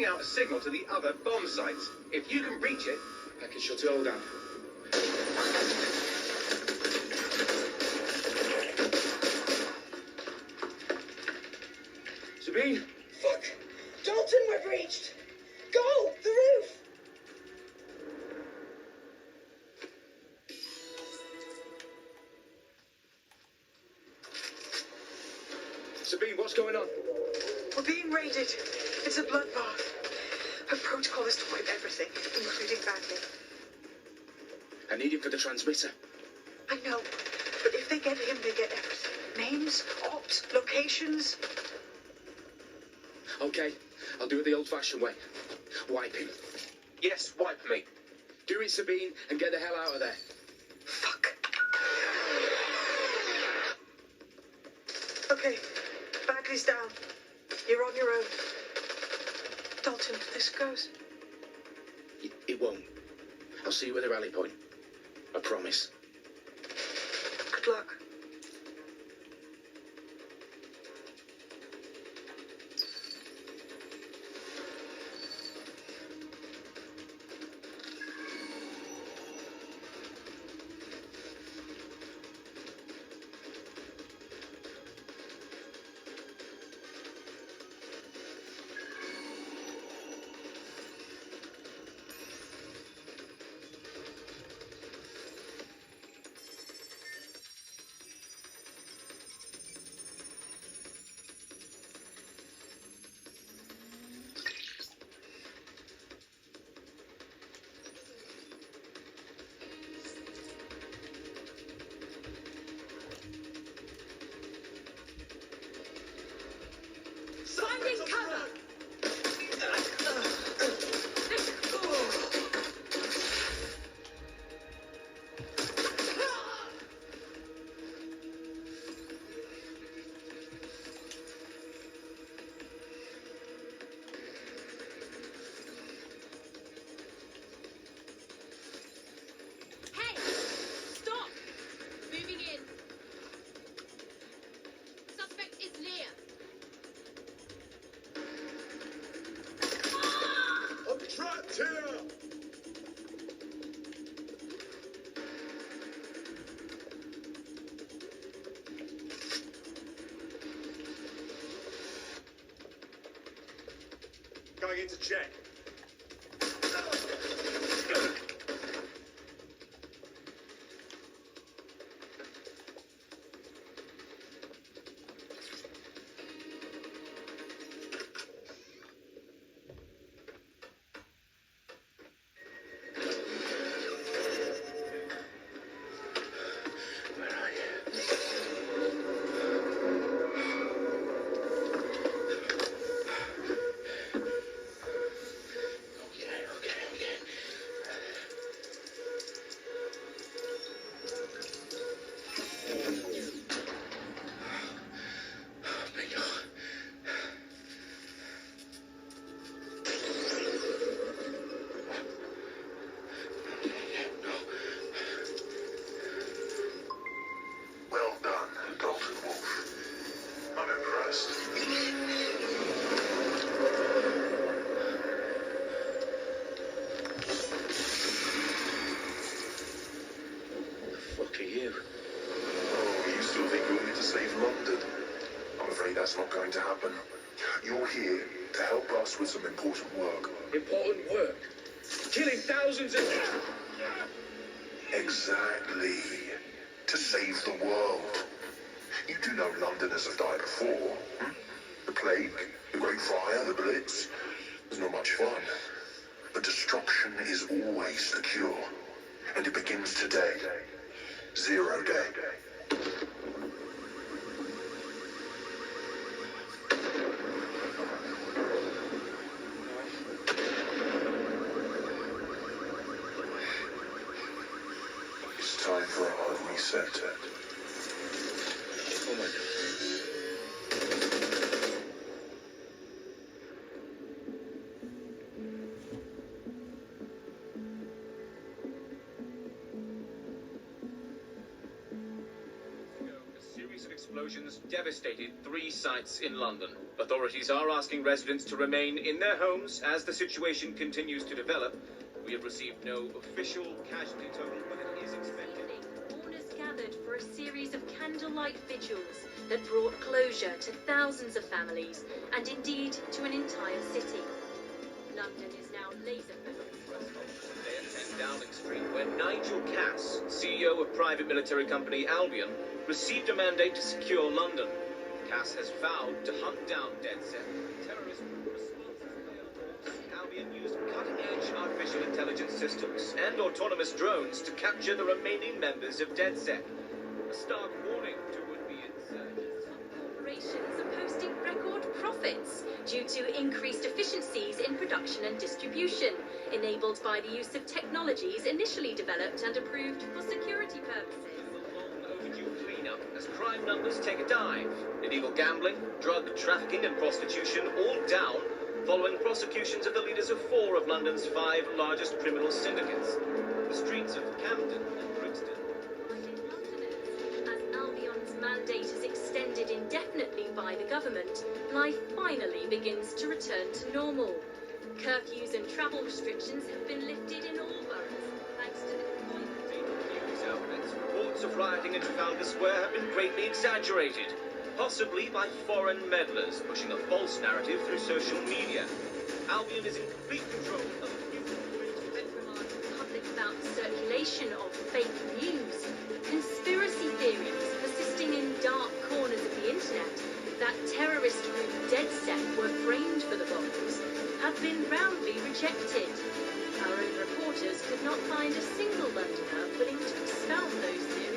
sending out a signal to the other bomb sites. If you can reach it, I can shut it all down. Sabine? Fuck! Dalton, we're breached! Go! The roof! Sabine, what's going on? We're being raided. It's a bloodbath. Her protocol is to wipe everything, including Bagley. I need him for the transmitter. I know, but if they get him, they get everything. Names, ops, locations. Okay, I'll do it the old-fashioned way. Wipe him. yes, wipe me. Do it, Sabine, and get the hell out of there. Fuck. Okay, Bagley's down. You're on your own. Dalton, this goes. It won't. I'll see you at the rally point. I promise. Good luck. Finding cover! Hey! Stop! Moving in. Suspect is near. I'm trapped here! Going in to check. Where are you? Okay. Bingo. Well done, Dalton Wolf. I'm impressed. The fuck are you? Oh, you still think you're here to save London? I'm afraid that's not going to happen. You're here to help us with some important work. Important work. Killing thousands of... Exactly. To save the world. You do know Londoners have died before. Hmm? The plague, the Great Fire, the Blitz. It's not much fun. But destruction is always the cure. And it begins today. 0 day. It's time for a hard reset. Oh my God. A series of explosions devastated 3 sites in London, but Authorities are asking residents to remain in their homes as the situation continues to develop. We have received no official casualty total, but it is expected. Mourners gathered for a series of candlelight vigils that brought closure to thousands of families and indeed to an entire city. London is now laser-focused. Today at 10 Downing Street, where Nigel Cass, CEO of private military company Albion, received a mandate to secure London. Cass has vowed to hunt down DedSec, terrorist responses. Albion used cutting-edge artificial intelligence systems and autonomous drones to capture the remaining members of DedSec. A stark warning to would-be insurgents. Corporations are posting record profits due to increased efficiencies in production and distribution, enabled by the use of technologies initially developed and approved for security purposes. Overdue cleanup as crime numbers take a dive. Illegal gambling, drug trafficking and prostitution all down following prosecutions of the leaders of 4 of London's 5 largest criminal syndicates. The streets of Camden and Brixton. As Albion's mandate is extended indefinitely by the government, life finally begins to return to normal. Curfews and travel restrictions have been lifted in all boroughs, thanks to the deployment. News outlets, reports of rioting in Trafalgar Square have been greatly exaggerated, possibly by foreign meddlers pushing a false narrative through social media. Albion is in complete control of But remind the public about the circulation of fake news, conspiracy theories persisting in dark corners of the internet, that terrorist group DedSec were framed for the bombs, have been roundly rejected. Our own reporters could not find a single Londoner willing to expound those theories.